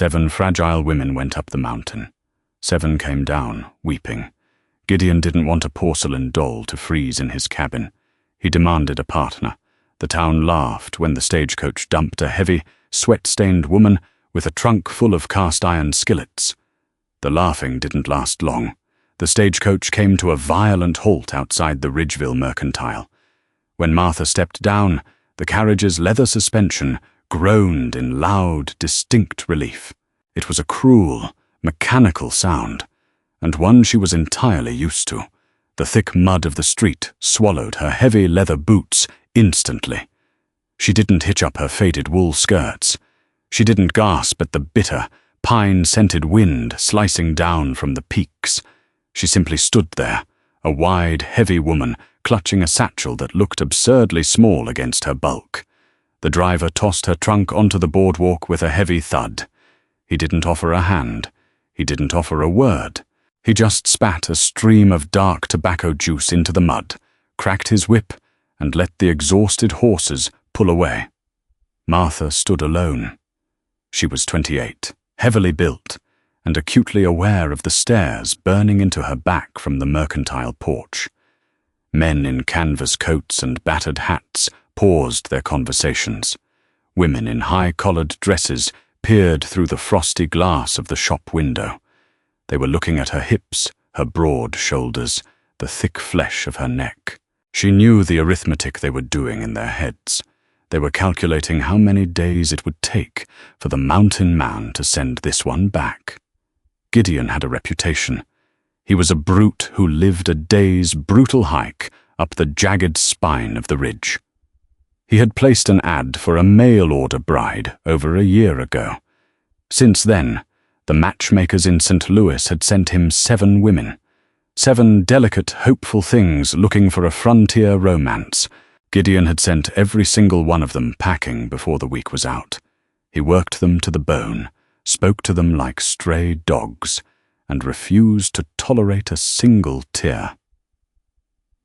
7 fragile women went up the mountain. 7 came down, weeping. Gideon didn't want a porcelain doll to freeze in his cabin. He demanded a partner. The town laughed when the stagecoach dumped a heavy, sweat-stained woman with a trunk full of cast-iron skillets. The laughing didn't last long. The stagecoach came to a violent halt outside the Ridgeville Mercantile. When Martha stepped down, the carriage's leather suspension groaned in loud, distinct relief. It was a cruel, mechanical sound, and one she was entirely used to. The thick mud of the street swallowed her heavy leather boots instantly. She didn't hitch up her faded wool skirts. She didn't gasp at the bitter, pine-scented wind slicing down from the peaks. She simply stood there, a wide, heavy woman clutching a satchel that looked absurdly small against her bulk. The driver tossed her trunk onto the boardwalk with a heavy thud. He didn't offer a hand. He didn't offer a word. He just spat a stream of dark tobacco juice into the mud, cracked his whip, and let the exhausted horses pull away. Martha stood alone. She was 28, heavily built, and acutely aware of the stares burning into her back from the mercantile porch. Men in canvas coats and battered hats paused their conversations. Women in high-collared dresses peered through the frosty glass of the shop window. They were looking at her hips, her broad shoulders, the thick flesh of her neck. She knew the arithmetic they were doing in their heads. They were calculating how many days it would take for the mountain man to send this one back. Gideon had a reputation. He was a brute who lived a day's brutal hike up the jagged spine of the ridge. He had placed an ad for a mail-order bride over a year ago. Since then, the matchmakers in St. Louis had sent him 7 women. 7 delicate, hopeful things looking for a frontier romance. Gideon had sent every single one of them packing before the week was out. He worked them to the bone, spoke to them like stray dogs, and refused to tolerate a single tear.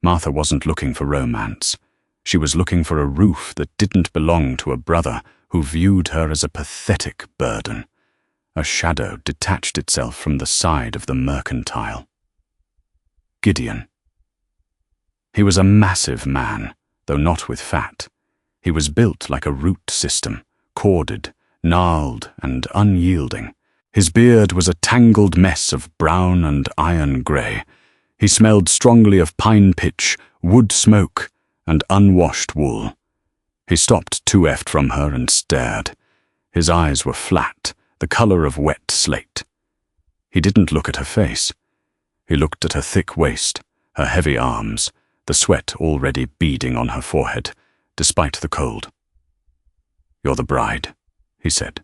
Martha wasn't looking for romance. She was looking for a roof that didn't belong to a brother who viewed her as a pathetic burden. A shadow detached itself from the side of the mercantile. Gideon. He was a massive man, though not with fat. He was built like a root system, corded, gnarled, and unyielding. His beard was a tangled mess of brown and iron grey. He smelled strongly of pine pitch, wood smoke, and unwashed wool. He stopped 2F'd from her and stared. His eyes were flat, the colour of wet slate. He didn't look at her face. He looked at her thick waist, her heavy arms, the sweat already beading on her forehead, despite the cold. "You're the bride," he said.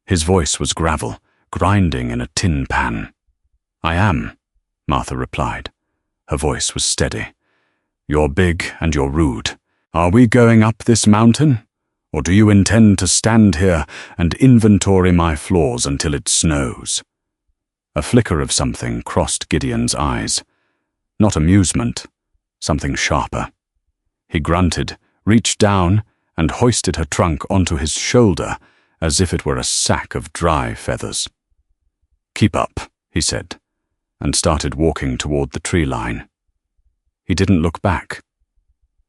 His voice was gravel, grinding in a tin pan. "I am," Martha replied. Her voice was steady. "You're big and you're rude. Are we going up this mountain? Or do you intend to stand here and inventory my flaws until it snows?" A flicker of something crossed Gideon's eyes. Not amusement, something sharper. He grunted, reached down, and hoisted her trunk onto his shoulder as if it were a sack of dry feathers. "Keep up," he said, and started walking toward the tree line. He didn't look back.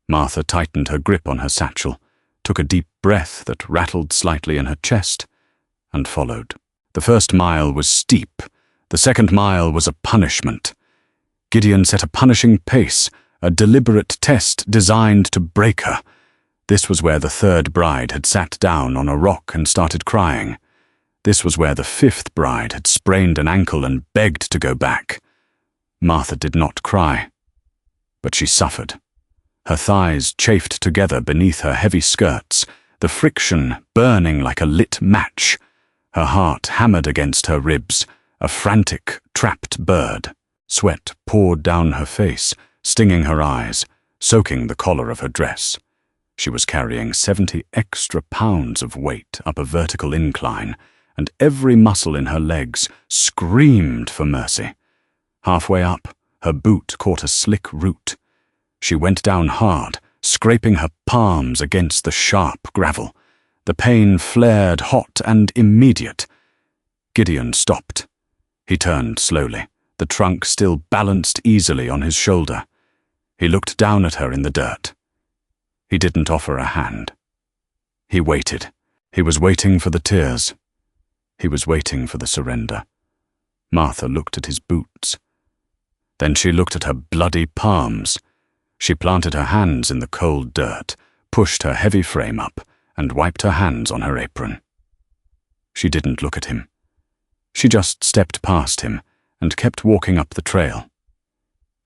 Martha tightened her grip on her satchel, took a deep breath that rattled slightly in her chest, and followed. The first mile was steep. The second mile was a punishment. Gideon set a punishing pace, a deliberate test designed to break her. This was where the 3rd bride had sat down on a rock and started crying. This was where the 5th bride had sprained an ankle and begged to go back. Martha did not cry, but she suffered. Her thighs chafed together beneath her heavy skirts, the friction burning like a lit match. Her heart hammered against her ribs, a frantic, trapped bird. Sweat poured down her face, stinging her eyes, soaking the collar of her dress. She was carrying 70 extra pounds of weight up a vertical incline, and every muscle in her legs screamed for mercy. Halfway up, her boot caught a slick root. She went down hard, scraping her palms against the sharp gravel. The pain flared hot and immediate. Gideon stopped. He turned slowly, the trunk still balanced easily on his shoulder. He looked down at her in the dirt. He didn't offer a hand. He waited. He was waiting for the tears. He was waiting for the surrender. Martha looked at his boots. Then she looked at her bloody palms. She planted her hands in the cold dirt, pushed her heavy frame up, and wiped her hands on her apron. She didn't look at him. She just stepped past him and kept walking up the trail.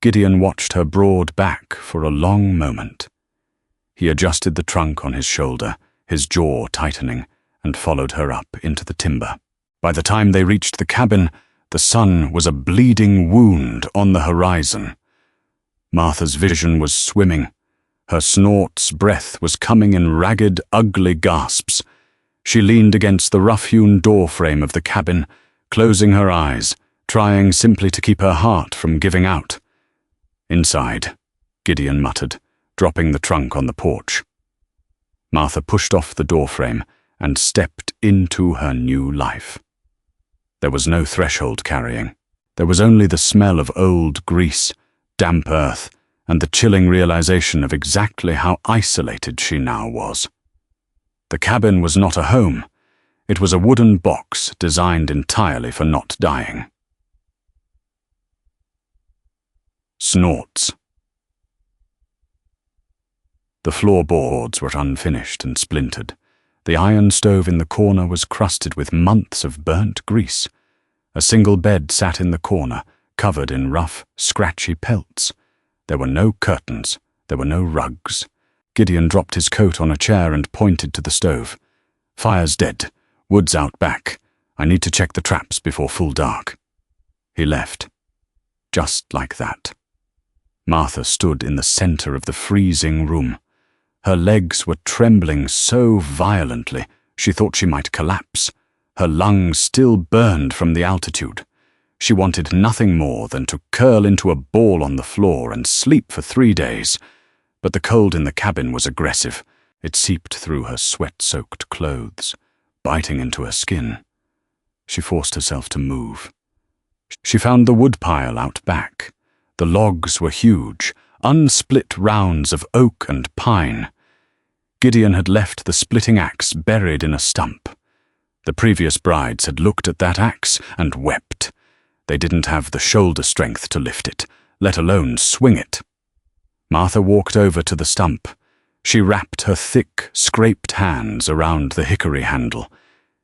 Gideon watched her broad back for a long moment. He adjusted the trunk on his shoulder, his jaw tightening, and followed her up into the timber. By the time they reached the cabin, the sun was a bleeding wound on the horizon. Martha's vision was swimming. Her snort's breath was coming in ragged, ugly gasps. She leaned against the rough-hewn door frame of the cabin, closing her eyes, trying simply to keep her heart from giving out. "Inside," Gideon muttered, dropping the trunk on the porch. Martha pushed off the doorframe and stepped into her new life. There was no threshold carrying. There was only the smell of old grease, damp earth, and the chilling realization of exactly how isolated she now was. The cabin was not a home. It was a wooden box designed entirely for not dying. Snorts. The floorboards were unfinished and splintered. The iron stove in the corner was crusted with months of burnt grease. A single bed sat in the corner, covered in rough, scratchy pelts. There were no curtains. There were no rugs. Gideon dropped his coat on a chair and pointed to the stove. "Fire's dead. Wood's out back. I need to check the traps before full dark." He left. Just like that. Martha stood in the center of the freezing room. Her legs were trembling so violently she thought she might collapse. Her lungs still burned from the altitude. She wanted nothing more than to curl into a ball on the floor and sleep for 3 days. But the cold in the cabin was aggressive. It seeped through her sweat-soaked clothes, biting into her skin. She forced herself to move. She found the woodpile out back. The logs were huge, unsplit rounds of oak and pine. Gideon had left the splitting axe buried in a stump. The previous brides had looked at that axe and wept. They didn't have the shoulder strength to lift it, let alone swing it. Martha walked over to the stump. She wrapped her thick, scraped hands around the hickory handle.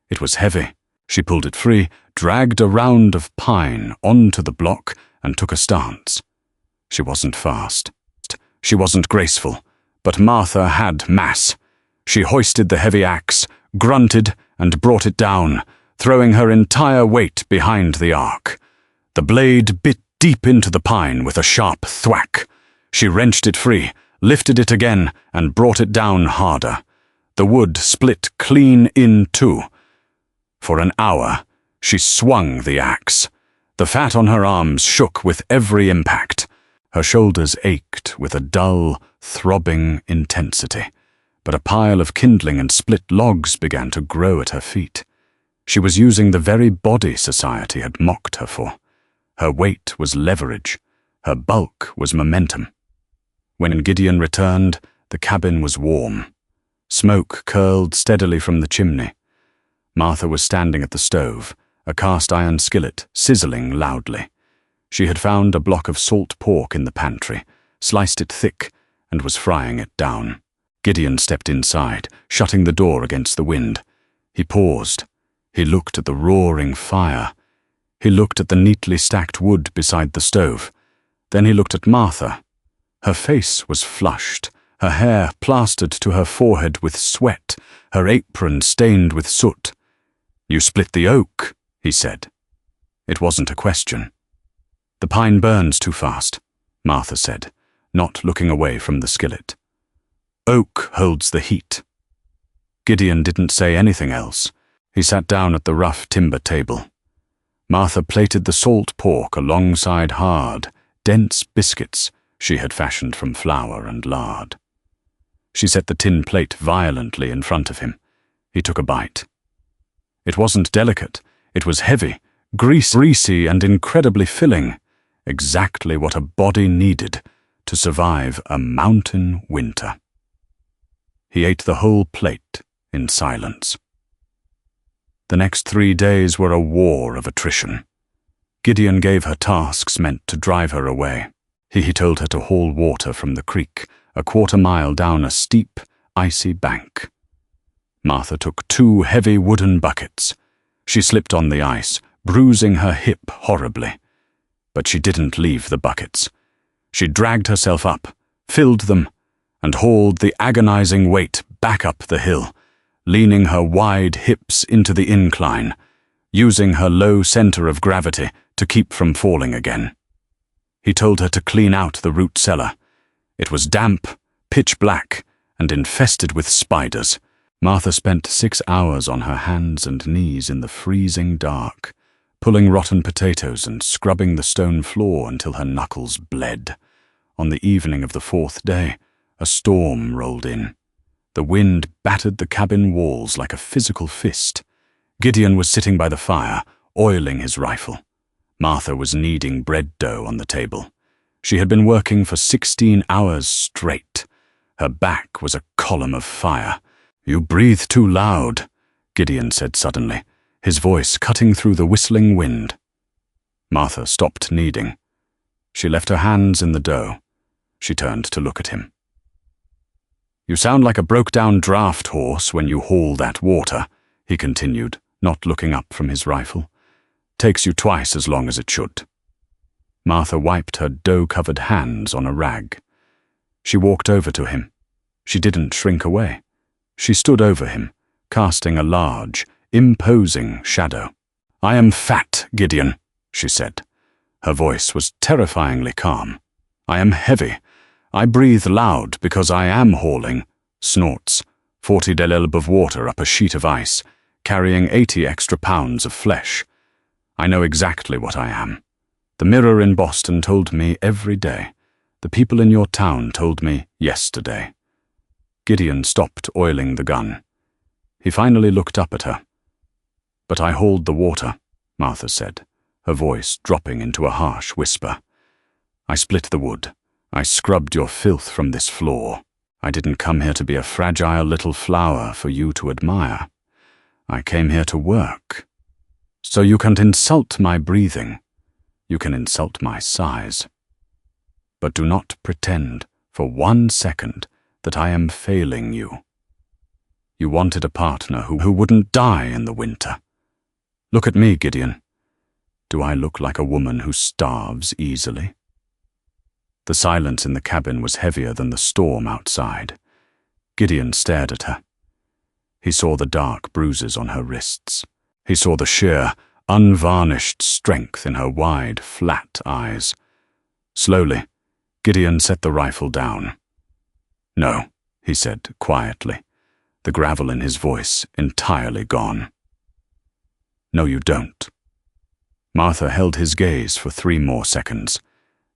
It was heavy. She pulled it free, dragged a round of pine onto the block, and took a stance. She wasn't fast. She wasn't graceful, but Martha had mass. She hoisted the heavy axe, grunted, and brought it down, throwing her entire weight behind the arc. The blade bit deep into the pine with a sharp thwack. She wrenched it free, lifted it again, and brought it down harder. The wood split clean in two. For an hour, she swung the axe. The fat on her arms shook with every impact. Her shoulders ached with a dull, throbbing intensity, but a pile of kindling and split logs began to grow at her feet. She was using the very body society had mocked her for. Her weight was leverage. Her bulk was momentum. When Gideon returned, the cabin was warm. Smoke curled steadily from the chimney. Martha was standing at the stove, a cast-iron skillet sizzling loudly. She had found a block of salt pork in the pantry, sliced it thick, and was frying it down. Gideon stepped inside, shutting the door against the wind. He paused. He looked at the roaring fire. He looked at the neatly stacked wood beside the stove. Then he looked at Martha. Her face was flushed, her hair plastered to her forehead with sweat, her apron stained with soot. "You split the oak," he said. It wasn't a question. "The pine burns too fast," Martha said, not looking away from the skillet. "Oak holds the heat." Gideon didn't say anything else. He sat down at the rough timber table. Martha plated the salt pork alongside hard, dense biscuits she had fashioned from flour and lard. She set the tin plate violently in front of him. He took a bite. It wasn't delicate. It was heavy, greasy, and incredibly filling, exactly what a body needed to survive a mountain winter. He ate the whole plate in silence. The next 3 days were a war of attrition. Gideon gave her tasks meant to drive her away. He told her to haul water from the creek, a 1/4 mile down a steep, icy bank. Martha took 2 heavy wooden buckets. She slipped on the ice, bruising her hip horribly. But she didn't leave the buckets. She dragged herself up, filled them, and hauled the agonizing weight back up the hill, leaning her wide hips into the incline, using her low center of gravity to keep from falling again. He told her to clean out the root cellar. It was damp, pitch black, and infested with spiders. Martha spent 6 hours on her hands and knees in the freezing dark, pulling rotten potatoes and scrubbing the stone floor until her knuckles bled. On the evening of the 4th day, a storm rolled in. The wind battered the cabin walls like a physical fist. Gideon was sitting by the fire, oiling his rifle. Martha was kneading bread dough on the table. She had been working for 16 hours straight. Her back was a column of fire. "You breathe too loud," Gideon said suddenly, his voice cutting through the whistling wind. Martha stopped kneading. She left her hands in the dough. She turned to look at him. "You sound like a broke-down draft horse when you haul that water," he continued, not looking up from his rifle. "Takes you twice as long as it should." Martha wiped her dough-covered hands on a rag. She walked over to him. She didn't shrink away. She stood over him, casting a large, imposing shadow. "I am fat, Gideon," she said. Her voice was terrifyingly calm. "I am heavy. I breathe loud because I am hauling," snorts, 40 delelb of water up a sheet of ice, carrying 80 extra pounds of flesh. "I know exactly what I am. The Mirror in Boston told me every day. The people in your town told me yesterday." Gideon stopped oiling the gun. He finally looked up at her. "But I hauled the water," Martha said, her voice dropping into a harsh whisper. "I split the wood. I scrubbed your filth from this floor. I didn't come here to be a fragile little flower for you to admire. I came here to work. So you can insult my breathing. You can insult my size. But do not pretend for 1 second that I am failing you. You wanted a partner who wouldn't die in the winter. Look at me, Gideon. Do I look like a woman who starves easily?" The silence in the cabin was heavier than the storm outside. Gideon stared at her. He saw the dark bruises on her wrists. He saw the sheer, unvarnished strength in her wide, flat eyes. Slowly, Gideon set the rifle down. "No," he said quietly, the gravel in his voice entirely gone. "No, you don't." Martha held his gaze for 3 more seconds.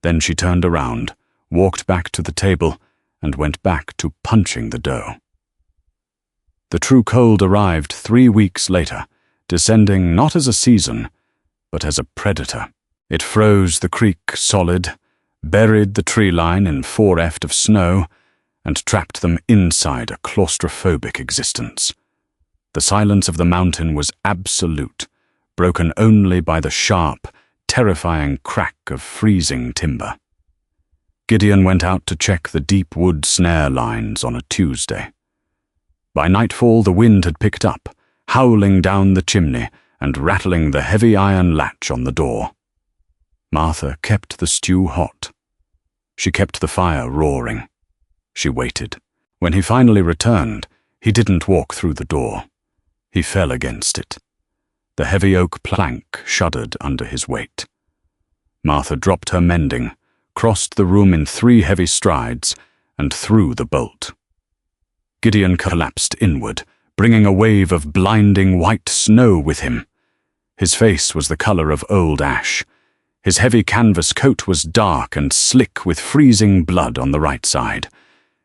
Then she turned around, walked back to the table, and went back to punching the dough. The true cold arrived 3 weeks later, descending not as a season, but as a predator. It froze the creek solid, buried the tree line in 4 ft of snow, and trapped them inside a claustrophobic existence. The silence of the mountain was absolute, broken only by the sharp, terrifying crack of freezing timber. Gideon went out to check the deep wood snare lines on a Tuesday. By nightfall the wind had picked up, howling down the chimney and rattling the heavy iron latch on the door. Martha kept the stew hot. She kept the fire roaring. She waited. When he finally returned, he didn't walk through the door. He fell against it. The heavy oak plank shuddered under his weight. Martha dropped her mending, crossed the room in 3 heavy strides, and threw the bolt. Gideon collapsed inward, bringing a wave of blinding white snow with him. His face was the color of old ash. His heavy canvas coat was dark and slick with freezing blood on the right side.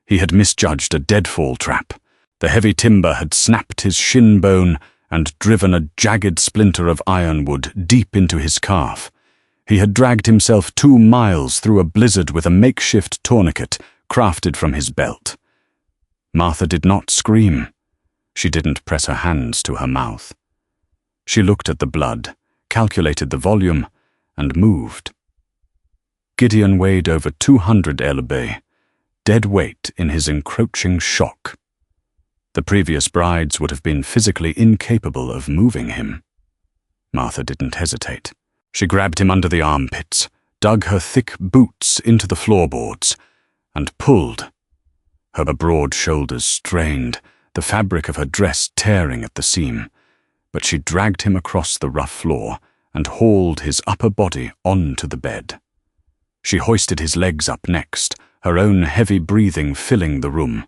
He had misjudged a deadfall trap. The heavy timber had snapped his shin bone and driven a jagged splinter of ironwood deep into his calf. He had dragged himself 2 miles through a blizzard with a makeshift tourniquet crafted from his belt. Martha did not scream. She didn't press her hands to her mouth. She looked at the blood, calculated the volume, and moved. Gideon weighed over 200 elbe, dead weight in his encroaching shock. The previous brides would have been physically incapable of moving him. Martha didn't hesitate. She grabbed him under the armpits, dug her thick boots into the floorboards, and pulled. Her broad shoulders strained, the fabric of her dress tearing at the seam, but she dragged him across the rough floor and hauled his upper body onto the bed. She hoisted his legs up next, her own heavy breathing filling the room.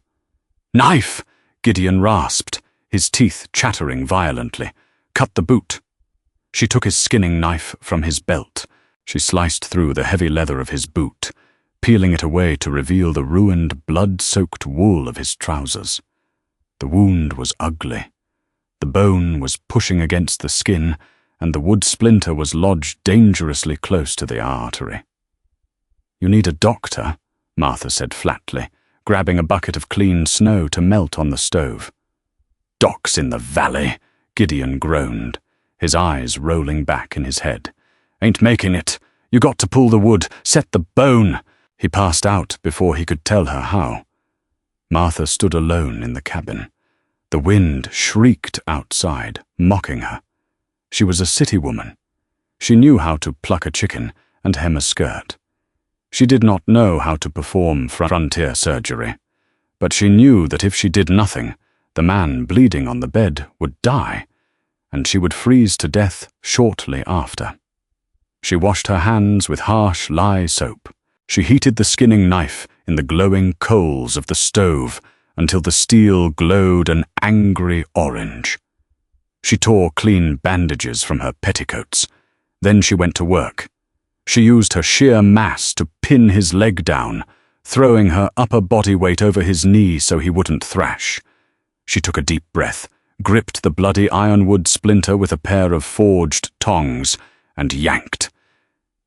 "Knife!" Gideon rasped, his teeth chattering violently. "Cut the boot." She took his skinning knife from his belt. She sliced through the heavy leather of his boot, peeling it away to reveal the ruined, blood-soaked wool of his trousers. The wound was ugly. The bone was pushing against the skin, and the wood splinter was lodged dangerously close to the artery. "You need a doctor," Martha said flatly, grabbing a bucket of clean snow to melt on the stove. "Doc's in the valley," Gideon groaned, his eyes rolling back in his head. "Ain't making it. You got to pull the wood, set the bone." He passed out before he could tell her how. Martha stood alone in the cabin. The wind shrieked outside, mocking her. She was a city woman. She knew how to pluck a chicken and hem a skirt. She did not know how to perform frontier surgery, but she knew that if she did nothing, the man bleeding on the bed would die, and she would freeze to death shortly after. She washed her hands with harsh lye soap. She heated the skinning knife in the glowing coals of the stove until the steel glowed an angry orange. She tore clean bandages from her petticoats. Then she went to work. She used her sheer mass to pin his leg down, throwing her upper body weight over his knee so he wouldn't thrash. She took a deep breath, gripped the bloody ironwood splinter with a pair of forged tongs, and yanked.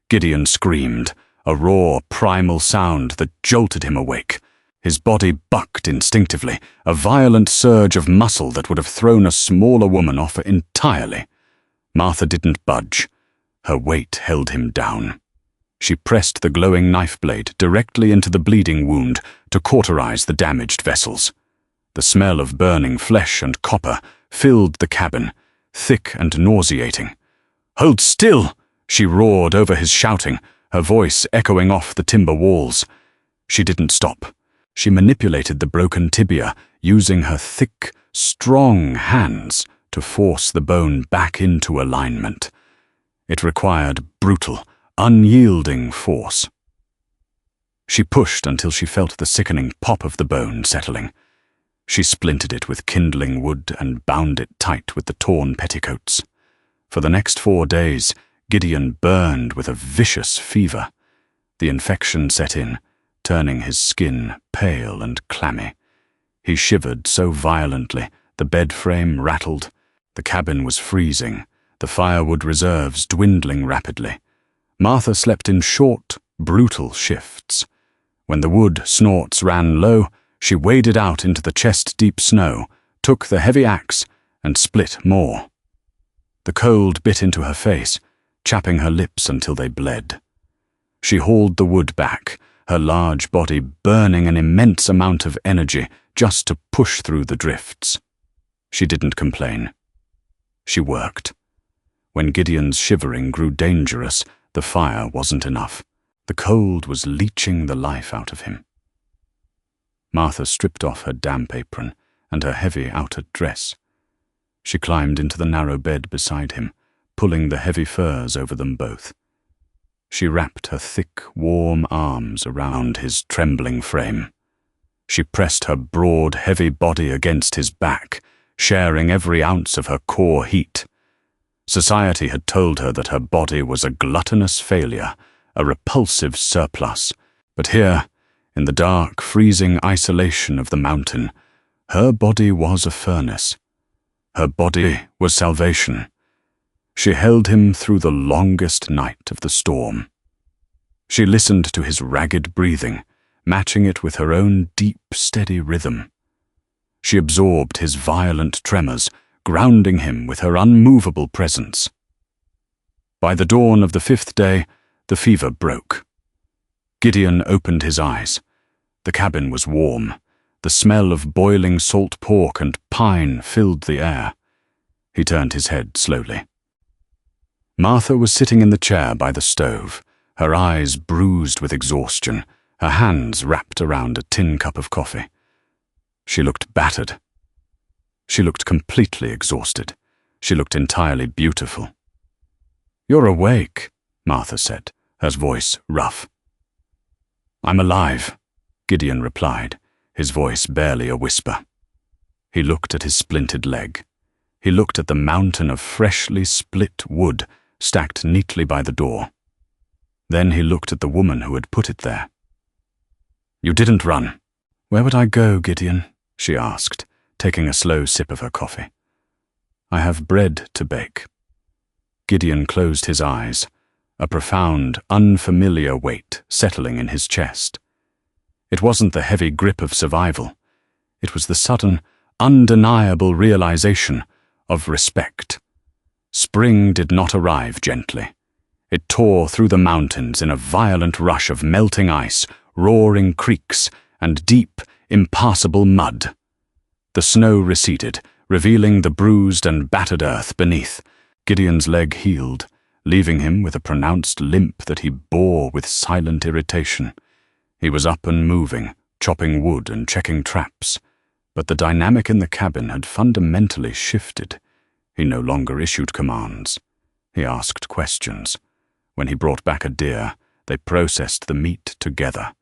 Gideon screamed, a raw, primal sound that jolted him awake. His body bucked instinctively, a violent surge of muscle that would have thrown a smaller woman off entirely. Martha didn't budge. Her weight held him down. She pressed the glowing knife blade directly into the bleeding wound to cauterize the damaged vessels. The smell of burning flesh and copper filled the cabin, thick and nauseating. "Hold still!" she roared over his shouting, her voice echoing off the timber walls. She didn't stop. She manipulated the broken tibia, using her thick, strong hands to force the bone back into alignment. It required brutal, unyielding force. She pushed until she felt the sickening pop of the bone settling. She splintered it with kindling wood and bound it tight with the torn petticoats. For the next 4 days, Gideon burned with a vicious fever. The infection set in, turning his skin pale and clammy. He shivered so violently, the bed frame rattled. The cabin was freezing, the firewood reserves dwindling rapidly. Martha slept in short, brutal shifts. When the wood snorts ran low, she waded out into the chest-deep snow, took the heavy axe, and split more. The cold bit into her face, chapping her lips until they bled. She hauled the wood back, her large body burning an immense amount of energy just to push through the drifts. She didn't complain. She worked. When Gideon's shivering grew dangerous, the fire wasn't enough. The cold was leaching the life out of him. Martha stripped off her damp apron and her heavy outer dress. She climbed into the narrow bed beside him, pulling the heavy furs over them both. She wrapped her thick, warm arms around his trembling frame. She pressed her broad, heavy body against his back, sharing every ounce of her core heat. Society had told her that her body was a gluttonous failure, a repulsive surplus. But here, in the dark, freezing isolation of the mountain, her body was a furnace. Her body was salvation. She held him through the longest night of the storm. She listened to his ragged breathing, matching it with her own deep, steady rhythm. She absorbed his violent tremors, grounding him with her unmovable presence. By the dawn of the 5th day, the fever broke. Gideon opened his eyes. The cabin was warm. The smell of boiling salt pork and pine filled the air. He turned his head slowly. Martha was sitting in the chair by the stove, her eyes bruised with exhaustion, her hands wrapped around a tin cup of coffee. She looked battered. She looked completely exhausted. She looked entirely beautiful. "You're awake," Martha said, her voice rough. "I'm alive," Gideon replied, his voice barely a whisper. He looked at his splintered leg. He looked at the mountain of freshly split wood stacked neatly by the door. Then he looked at the woman who had put it there. "You didn't run." "Where would I go, Gideon?" she asked, taking a slow sip of her coffee. "I have bread to bake." Gideon closed his eyes, a profound, unfamiliar weight settling in his chest. It wasn't the heavy grip of survival. It was the sudden, undeniable realization of respect. Spring did not arrive gently. It tore through the mountains in a violent rush of melting ice, roaring creeks, and deep, impassable mud. The snow receded, revealing the bruised and battered earth beneath. Gideon's leg healed, leaving him with a pronounced limp that he bore with silent irritation. He was up and moving, chopping wood and checking traps, but the dynamic in the cabin had fundamentally shifted. He no longer issued commands. He asked questions. When he brought back a deer, they processed the meat together,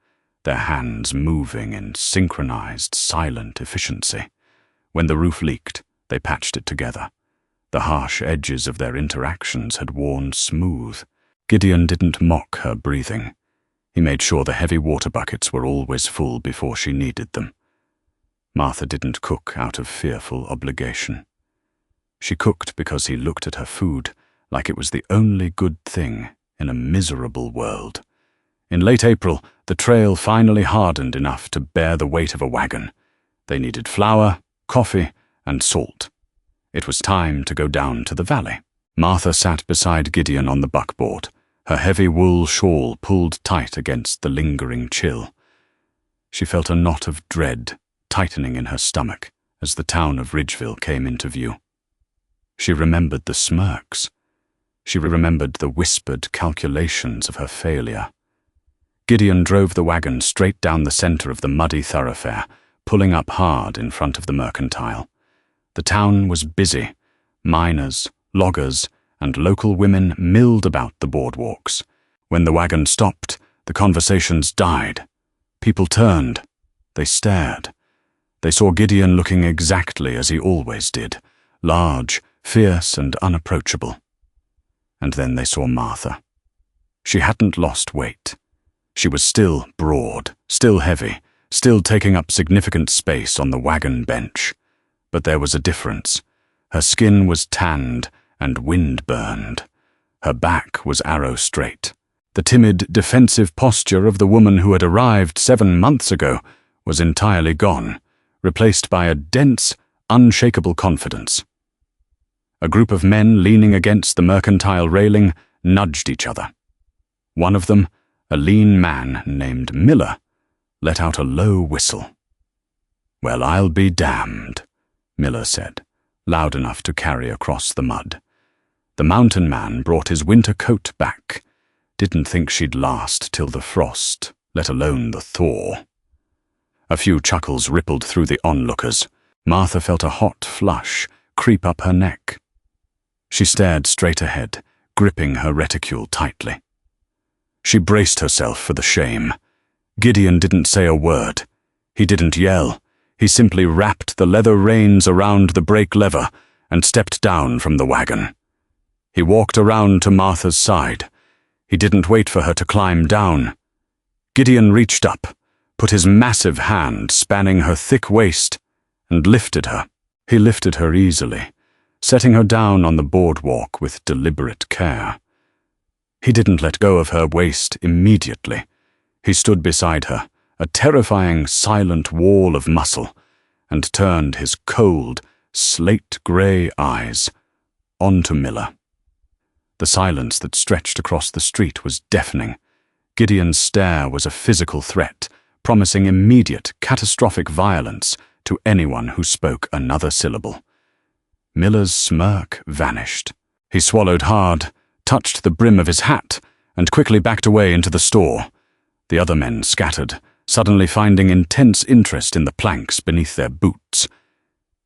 their hands moving in synchronized, silent efficiency. When the roof leaked, they patched it together. The harsh edges of their interactions had worn smooth. Gideon didn't mock her breathing. He made sure the heavy water buckets were always full before she needed them. Martha didn't cook out of fearful obligation. She cooked because he looked at her food like it was the only good thing in a miserable world. In late April, the trail finally hardened enough to bear the weight of a wagon. They needed flour, coffee, and salt. It was time to go down to the valley. Martha sat beside Gideon on the buckboard, her heavy wool shawl pulled tight against the lingering chill. She felt a knot of dread tightening in her stomach as the town of Ridgeville came into view. She remembered the smirks. She remembered the whispered calculations of her failure. Gideon drove the wagon straight down the center of the muddy thoroughfare, pulling up hard in front of the mercantile. The town was busy. Miners, loggers, and local women milled about the boardwalks. When the wagon stopped, the conversations died. People turned. They stared. They saw Gideon looking exactly as he always did, large, fierce, and unapproachable. And then they saw Martha. She hadn't lost weight. She was still broad, still heavy, still taking up significant space on the wagon bench. But there was a difference. Her skin was tanned and wind-burned. Her back was arrow-straight. The timid, defensive posture of the woman who had arrived 7 months ago was entirely gone, replaced by a dense, unshakable confidence. A group of men leaning against the mercantile railing nudged each other. One of them, a lean man named Miller, let out a low whistle. "Well, I'll be damned," Miller said, loud enough to carry across the mud. The mountain man brought his winter coat back. Didn't think she'd last till the frost, let alone the thaw. A few chuckles rippled through the onlookers. Martha felt a hot flush creep up her neck. She stared straight ahead, gripping her reticule tightly. She braced herself for the shame. Gideon didn't say a word. He didn't yell. He simply wrapped the leather reins around the brake lever and stepped down from the wagon. He walked around to Martha's side. He didn't wait for her to climb down. Gideon reached up, put his massive hand spanning her thick waist, and lifted her. He lifted her easily, setting her down on the boardwalk with deliberate care. He didn't let go of her waist immediately. He stood beside her, a terrifying, silent wall of muscle, and turned his cold, slate-grey eyes onto Miller. The silence that stretched across the street was deafening. Gideon's stare was a physical threat, promising immediate, catastrophic violence to anyone who spoke another syllable. Miller's smirk vanished. He swallowed hard, touched the brim of his hat, and quickly backed away into the store. The other men scattered, suddenly finding intense interest in the planks beneath their boots.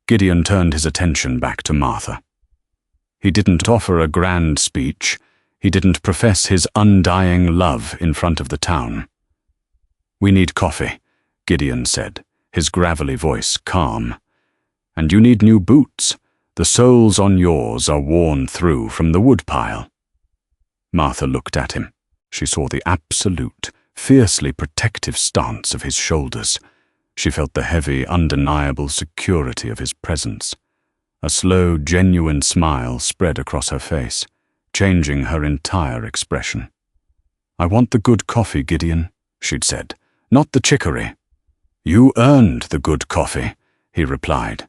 Gideon turned his attention back to Martha. He didn't offer a grand speech. He didn't profess his undying love in front of the town. "We need coffee," Gideon said, his gravelly voice calm. "And you need new boots. The soles on yours are worn through from the woodpile." Martha looked at him. She saw the absolute, fiercely protective stance of his shoulders. She felt the heavy, undeniable security of his presence. A slow, genuine smile spread across her face, changing her entire expression. "I want the good coffee, Gideon," she'd said, "not the chicory." "You earned the good coffee," he replied.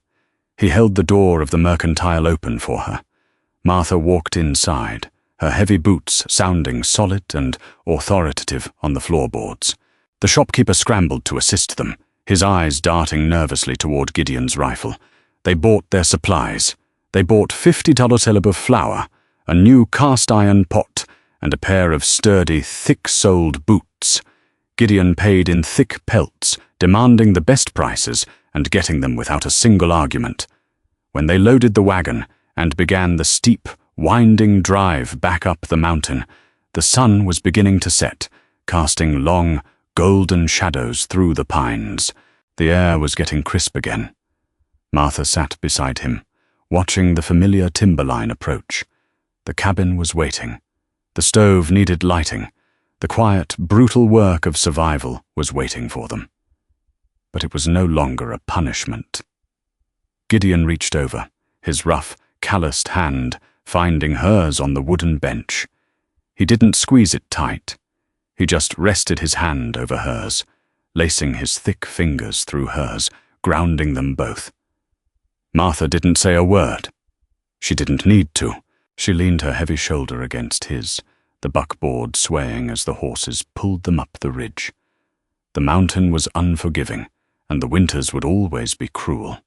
He held the door of the mercantile open for her. Martha walked inside, her heavy boots sounding solid and authoritative on the floorboards. The shopkeeper scrambled to assist them, his eyes darting nervously toward Gideon's rifle. They bought their supplies. They bought $50 of flour, a new cast-iron pot, and a pair of sturdy, thick-soled boots. Gideon paid in thick pelts, demanding the best prices and getting them without a single argument. When they loaded the wagon and began the steep, winding drive back up the mountain, the sun was beginning to set, casting long, golden shadows through the pines. The air was getting crisp again. Martha sat beside him, watching the familiar timberline approach. The cabin was waiting. The stove needed lighting. The quiet, brutal work of survival was waiting for them. But it was no longer a punishment. Gideon reached over, his rough, calloused hand finding hers on the wooden bench. He didn't squeeze it tight. He just rested his hand over hers, lacing his thick fingers through hers, grounding them both. Martha didn't say a word. She didn't need to. She leaned her heavy shoulder against his, the buckboard swaying as the horses pulled them up the ridge. The mountain was unforgiving, and the winters would always be cruel.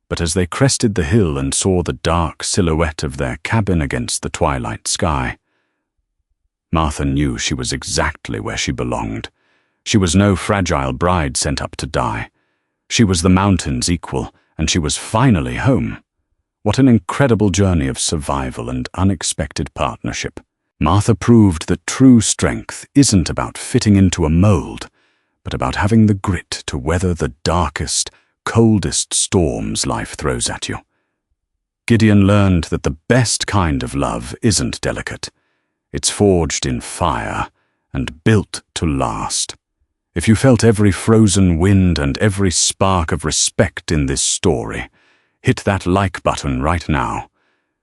But as they crested the hill and saw the dark silhouette of their cabin against the twilight sky, Martha knew she was exactly where she belonged. She was no fragile bride sent up to die. She was the mountain's equal, and she was finally home. What an incredible journey of survival and unexpected partnership. Martha proved that true strength isn't about fitting into a mold, but about having the grit to weather the darkest, coldest storms life throws at you. Gideon learned that the best kind of love isn't delicate. It's forged in fire and built to last. If you felt every frozen wind and every spark of respect in this story, hit that like button right now.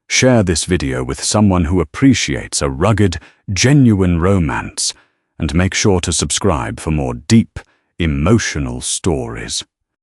Share this video with someone who appreciates a rugged, genuine romance, and make sure to subscribe for more deep, emotional stories.